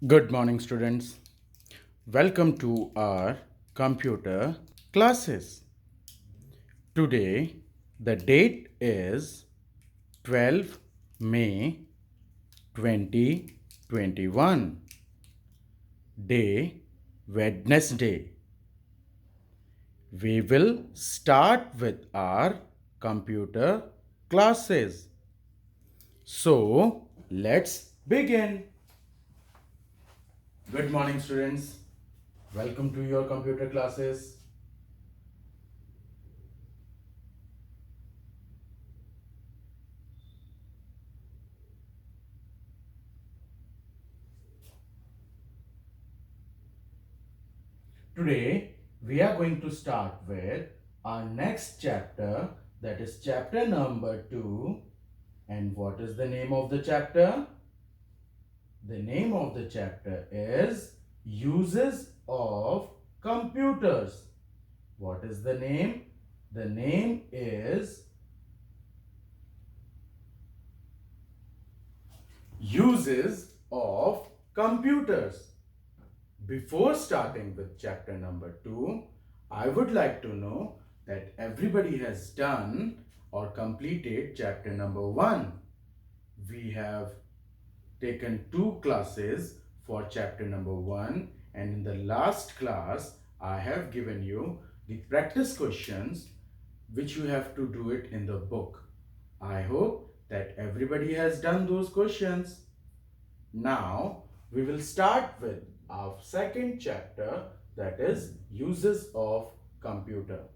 Good morning, students. Welcome to our computer classes. Today, the date is 12 May 2021, day Wednesday. We will start with our computer classes. So, let's begin. Good morning, students. Welcome to your computer classes. Today, we are going to start with our next chapter, that is chapter number 2. And what is the name of the chapter? The name of the chapter is Uses of Computers. What is the name? The name is Uses of Computers. Before starting with chapter number 2, I would like to know that everybody has done or completed chapter number 1. We have taken 2 classes for chapter number 1, and in the last class I have given you the practice questions which you have to do it in the book. I hope that everybody has done those questions. Now we will start with our second chapter, that is uses of computer.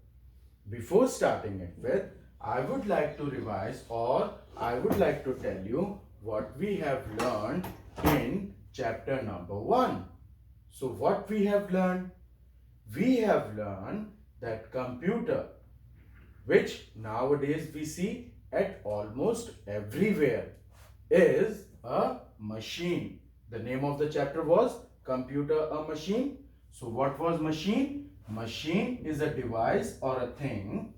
Before starting it with, I would like to revise, or I would like to tell you what we have learned in chapter number 1. So what we have learned? We have learned that computer, which nowadays we see at almost everywhere, is a machine. The name of the chapter was Computer a Machine. So what was machine? Machine is a device or a thing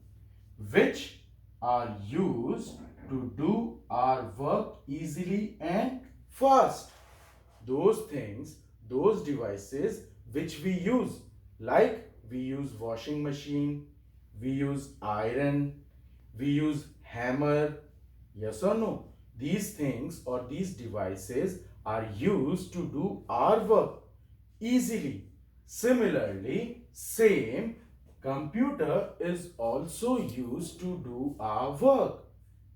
which are used to do our work easily and fast. Those things, those devices which we use, like we use washing machine, we use iron, we use hammer. Yes or no? These things or these devices are used to do our work easily. Similarly, same computer is also used to do our work.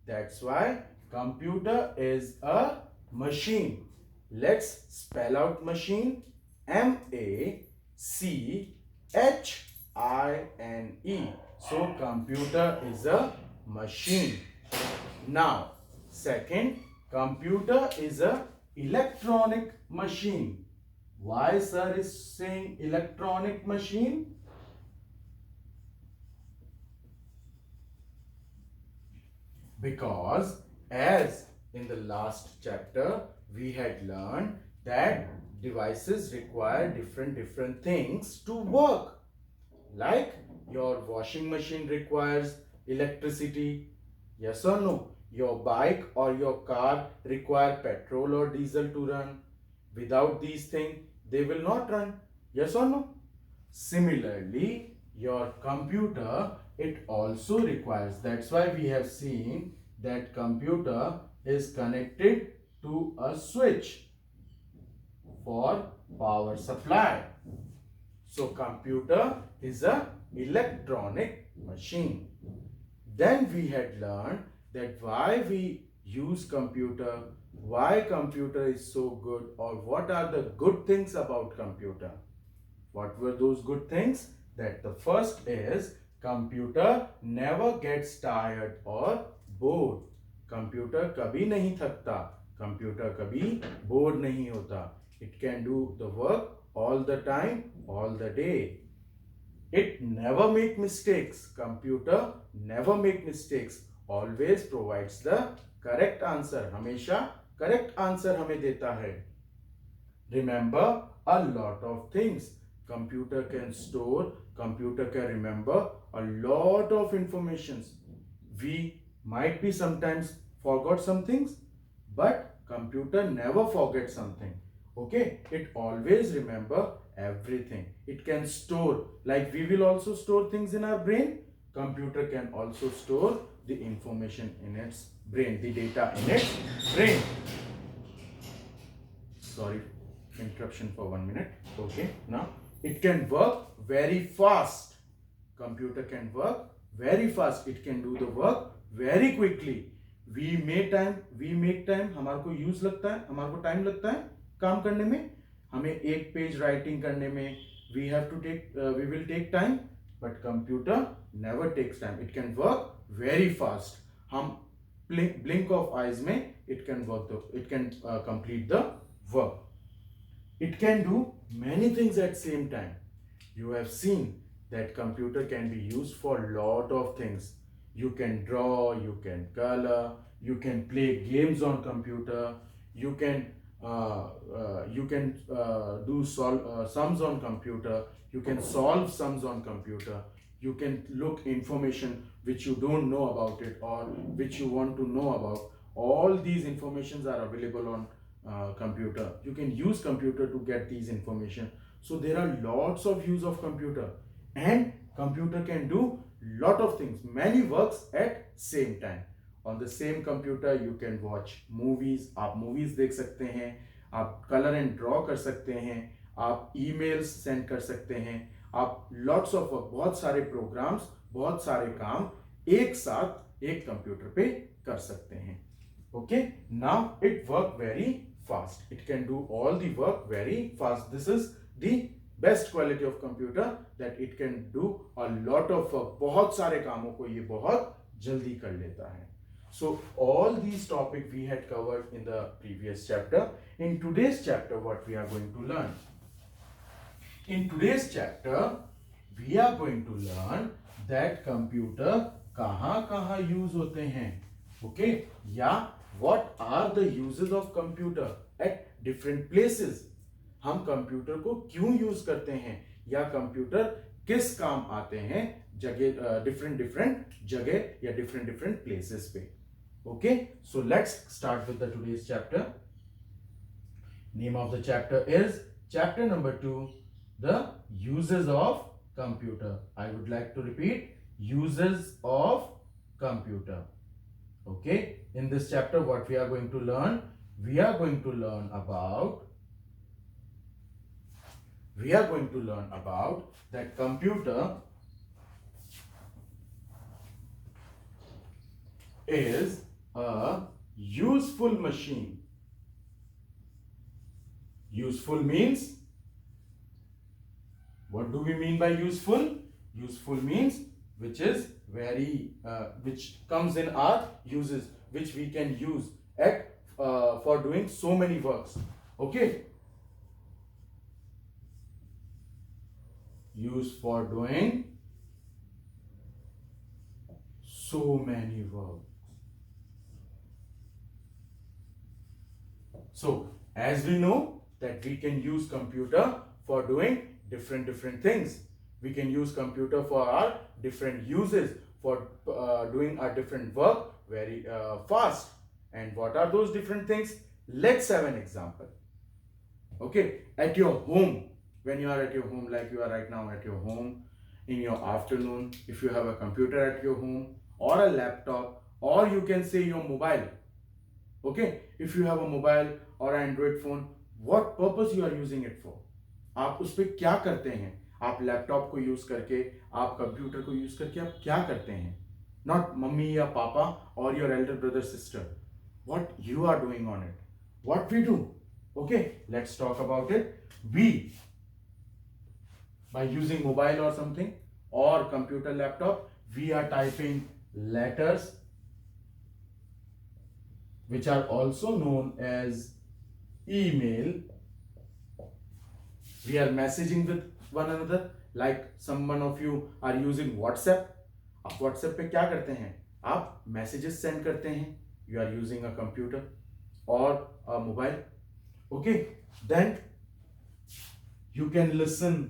That's why computer is a machine. Let's spell out machine. Machine. So computer is a machine. Now, second, computer is a electronic machine. Why sir is saying electronic machine? Because as in the last chapter we had learned that devices require different things to work. Like your washing machine requires electricity. Yes or no? Your bike or your car require petrol or diesel to run. Without these things, they will not run. Yes or no? Similarly, your computer, it also requires. That's why we have seen that computer is connected to a switch for power supply. So computer is a electronic machine. Then we had learned that why we use computer, why computer is so good, or what are the good things about computer. What were those good things? That the first is computer never gets tired or bored. Computer कभी नहीं थकता. Computer कभी bored नहीं होता. It can do the work all the time, all the day. It never make mistakes. Computer never make mistakes. Always provides the correct answer. हमेशा correct answer हमें देता है. Remember a lot of things. Computer can store, computer can remember a lot of informations. We might be sometimes forgot some things, but computer never forgets something. Okay, it always remember everything. It can store, like we will also store things in our brain. Computer can also store the information in its brain, the data in its brain. Sorry, interruption for 1 minute. Okay, now it can work very fast. Computer can work very fast. It can do the work very quickly. We make time. हमारे को use लगता है, हमारे को time लगता है काम करने में. हमें एक पेज राइटिंग करने में we will take time, but computer never takes time. It can work very fast. हम blink of eyes में it can complete the work. It can do many things at same time. You have seen that computer can be used for lot of things. You can draw, you can color, you can play games on computer, you can do sums on computer, you can solve sums on computer, you can look information which you don't know about it or which you want to know about. All these informations are available on computer. You can use computer to get these information. So there are lots of use of computer, and computer can do lot of things, many works at same time. On the same computer you can watch movies. आप movies देख सकते हैं, आप color and draw कर सकते हैं, आप emails send कर सकते हैं, आप lots of work, बहुत सारे programs, बहुत सारे काम एक साथ एक computer पे कर सकते हैं. Okay, now it work very fast. It can do all the work very fast. This is the best quality of computer, that it can do a lot of work. बहुत सारे कामों को ये बहुत जल्दी कर लेता है. So all these topics we had covered in the previous chapter. In today's chapter, what we are going to learn? In today's chapter, we are going to learn that computer कहाँ use होते हैं. Okay, या what are the uses of computer at different places. हम computer को क्यों use करते हैं, या कंप्यूटर किस काम आते हैं जगह, डिफरेंट जगह या डिफरेंट प्लेसेस पे. Okay, so let's start with the today's chapter. Name of the chapter is chapter number 2, the uses of computer. I would like to repeat, uses of computer. Okay, in this chapter what we are going to learn? We are going to learn about that computer is a useful machine. Useful means, what do we mean by useful? Useful means which is which comes in our uses, which we can use at for doing so many works. Okay, used for doing so many works. So as we know that we can use computer for doing different things. We can use computer for our different uses, for doing our different work very fast. And what are those different things? Let's have an example. Okay, at your home, when you are at your home, like you are right now at your home, in your afternoon, if you have a computer at your home or a laptop, or you can say your mobile. Okay, if you have a mobile or Android phone, what purpose you are using it for? आप उस पे क्या करते हैं? आप laptop को use करके, आप कंप्यूटर को यूज करके आप क्या करते हैं? नॉट मम्मी या पापा और your elder brother sister. What you are doing on it, what we do. Okay, let's talk about it. We, by using mobile और समथिंग और computer, laptop, we are typing letters which are also known as email. We are messaging with one another, like someone of you are using WhatsApp. आप WhatsApp पे क्या करते हैं? आप messages send करते हैं. You are using a computer or a mobile. Okay, then you can listen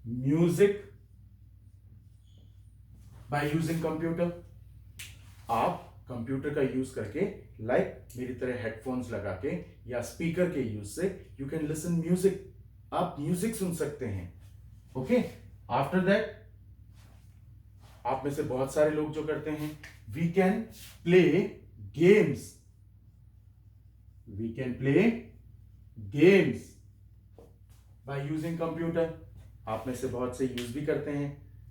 music by using computer. आप computer का यूज करके लाइक मेरी तरह हेडफोन्स लगा के या स्पीकर के यूज से यू कैन लिसन म्यूजिक, आप म्यूजिक सुन सकते हैं। ओके, आफ्टर दैट आप में से बहुत सारे लोग जो करते हैं, we can play games, we can play games by using computer. आप में से बहुत से यूज भी करते हैं,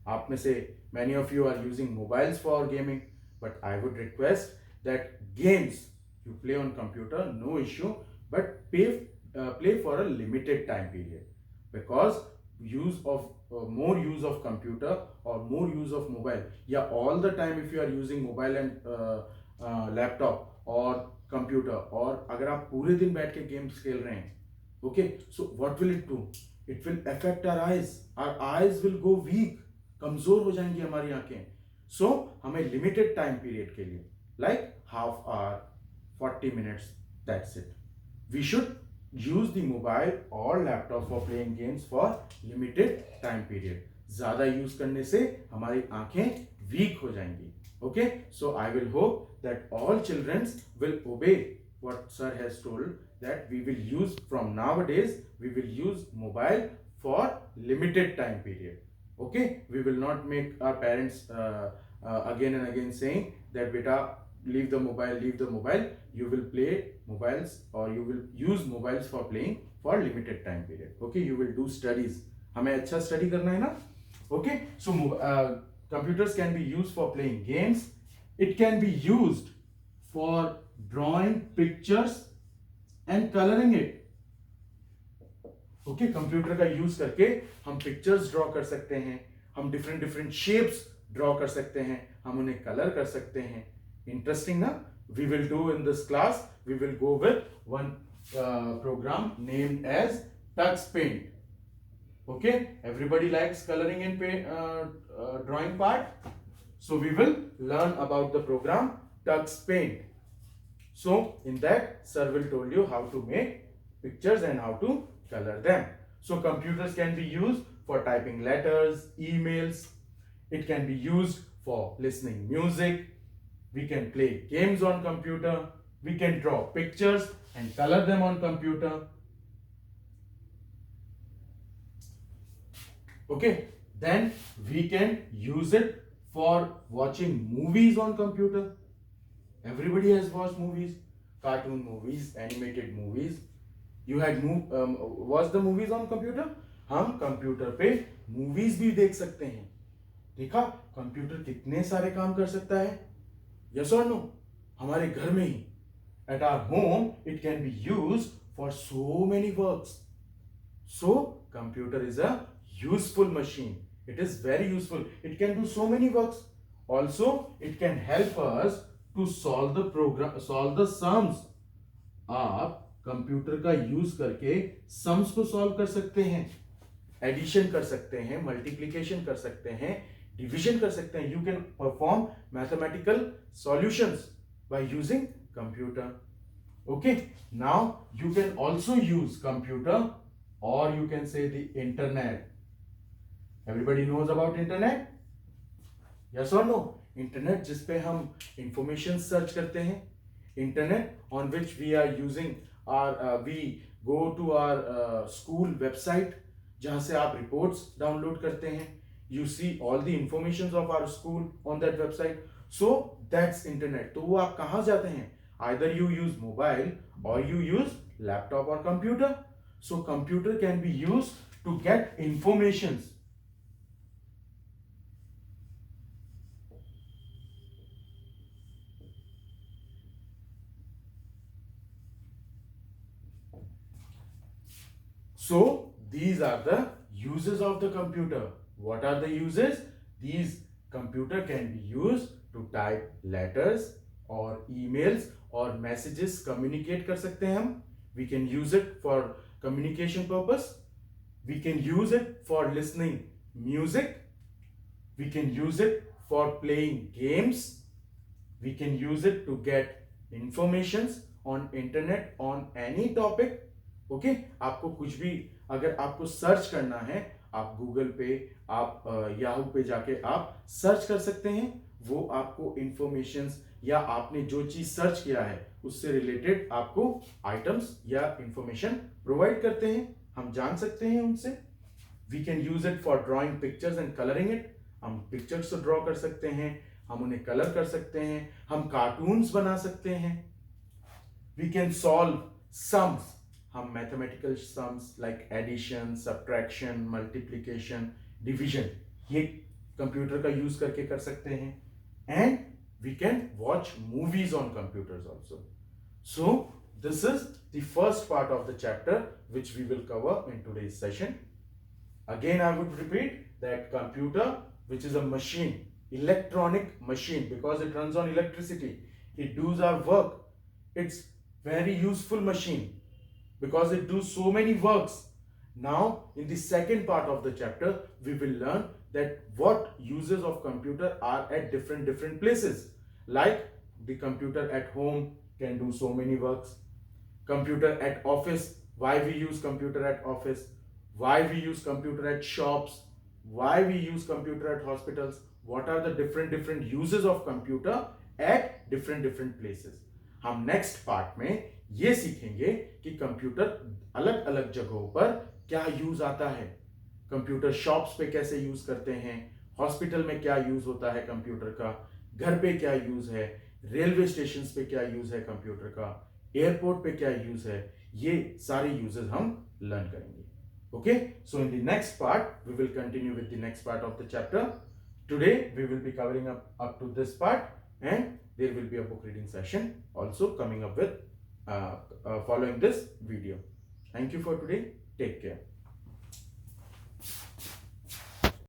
आप में से many of you are using mobiles for gaming, but I would request that games you play on computer, no issue, but play for a limited time period, because use of more use of computer or more use of mobile, yeah, all the time if you are using mobile and laptop or computer, और अगर आप पूरे दिन बैठ के games खेल रहे हैं, okay, so what will it do? It will affect our eyes will go weak, कमजोर हो जाएंगी हमारी आंखें। सो हमें लिमिटेड टाइम पीरियड के लिए, like half hour, 40 minutes, that's it. We should use the mobile और laptop for playing games for limited time period. ज्यादा यूज करने से हमारी आंखें वीक हो जाएंगी। Okay, so I will hope that all childrens will obey what sir has told, that we will use from nowadays, we will use mobile for limited time period. Okay, we will not make our parents again and again saying that beta leave the mobile, you will play mobiles or you will use mobiles for playing for limited time period. Okay, you will do studies, हमें अच्छा study करना है ना। Okay, so computers can be used for playing games, it can be used for drawing pictures and coloring it. Okay, computer का use करके हम pictures draw कर सकते हैं, हम डिफरेंट डिफरेंट शेप्स ड्रॉ कर सकते हैं, हम उन्हें कलर कर सकते हैं। इंटरेस्टिंग ना? We will do in this class, we will go with one program named as Tux Paint. Okay, everybody likes coloring and drawing part, so we will learn about the program Tux Paint. So in that, sir will told you how to make pictures and how to color them. So computers can be used for typing letters, emails. It can be used for listening music. We can play games on computer. We can draw pictures and color them on computer. Okay, then we can use it for watching movies on computer. Everybody has watched movies, cartoon movies, animated movies. You had watched the movies on computer? हम computer पे movies भी देख सकते हैं। देखा computer कितने सारे काम कर सकता है? यस और नो? हमारे घर में ही, at our home, it can be used for so many works. So computer is a useful machine. It is very useful. It can do so many works. Also, it can help us to solve the sums. आप computer का use करके sums को solve कर सकते हैं, addition कर सकते हैं, मल्टीप्लिकेशन कर सकते हैं, डिवीजन कर सकते हैं। You can perform mathematical solutions by using computer. Okay, now you can also use computer और you can say the internet. Everybody knows about internet? Yes और नो? इंटरनेट जिस पे हम इंफॉर्मेशन सर्च करते हैं, internet on which we are using we go to our school website, जहां से आप रिपोर्ट्स डाउनलोड करते हैं। You see all the information of our school on that website, so that's internet. तो वो आप कहां जाते हैं? आइदर यू यूज मोबाइल और यू यूज लैपटॉप और computer. So computer can be use to get information. So these are the uses of the computer. What are the uses? These computer can be used to type letters or emails or messages, communicate कर सकते हैं हम। We can use it for communication purpose. We can use it for listening music. We can use it for playing games. We can use it to get informations on internet on any topic. Okay, आपको कुछ भी अगर आपको search करना है, आप Google पे, आप याहू पे जाके आप सर्च कर सकते हैं। वो आपको इंफॉर्मेशंस या आपने जो चीज सर्च किया है उससे रिलेटेड आपको आइटम्स या इंफॉर्मेशन प्रोवाइड करते हैं, हम जान सकते हैं उनसे। We can use it for drawing pictures and colouring it, हम पिक्चर्स को ड्रॉ कर सकते हैं, हम उन्हें कलर कर सकते हैं, हम कार्टून्स बना सकते हैं। वी कैन सॉल्व सम्स, हम mathematical sums like addition, subtraction, multiplication, division, ये कंप्यूटर का यूज करके कर सकते हैं। And we can watch movies on computers also. So this is the first part of the chapter which we will cover in today's session. Again, I would repeat that computer, which is a machine, electronic machine, because it runs on electricity, it does our work. It's very useful machine because it does so many works. Now, in the second part of the chapter, we will learn that what uses of computer are at different places. Like the computer at home can do so many works. Computer at office, why we use computer at office, why we use computer at shops, why we use computer at hospitals, what are the different uses of computer at different places. हम next part में ये सीखेंगे कि computer अलग अलग जगहों पर क्या यूज आता है, कंप्यूटर शॉप्स पे कैसे यूज करते हैं, हॉस्पिटल में क्या यूज होता है कंप्यूटर का, घर पे क्या यूज है, रेलवे स्टेशन पे क्या यूज है कंप्यूटर का, एयरपोर्ट पे क्या यूज है, ये सारे यूजेस हम लर्न करेंगे। Okay, so in the next part we will continue with the next part of the chapter. Today we will be covering up to this part and there will be a book reading session also coming up with following this video. Thank you for today. Take care.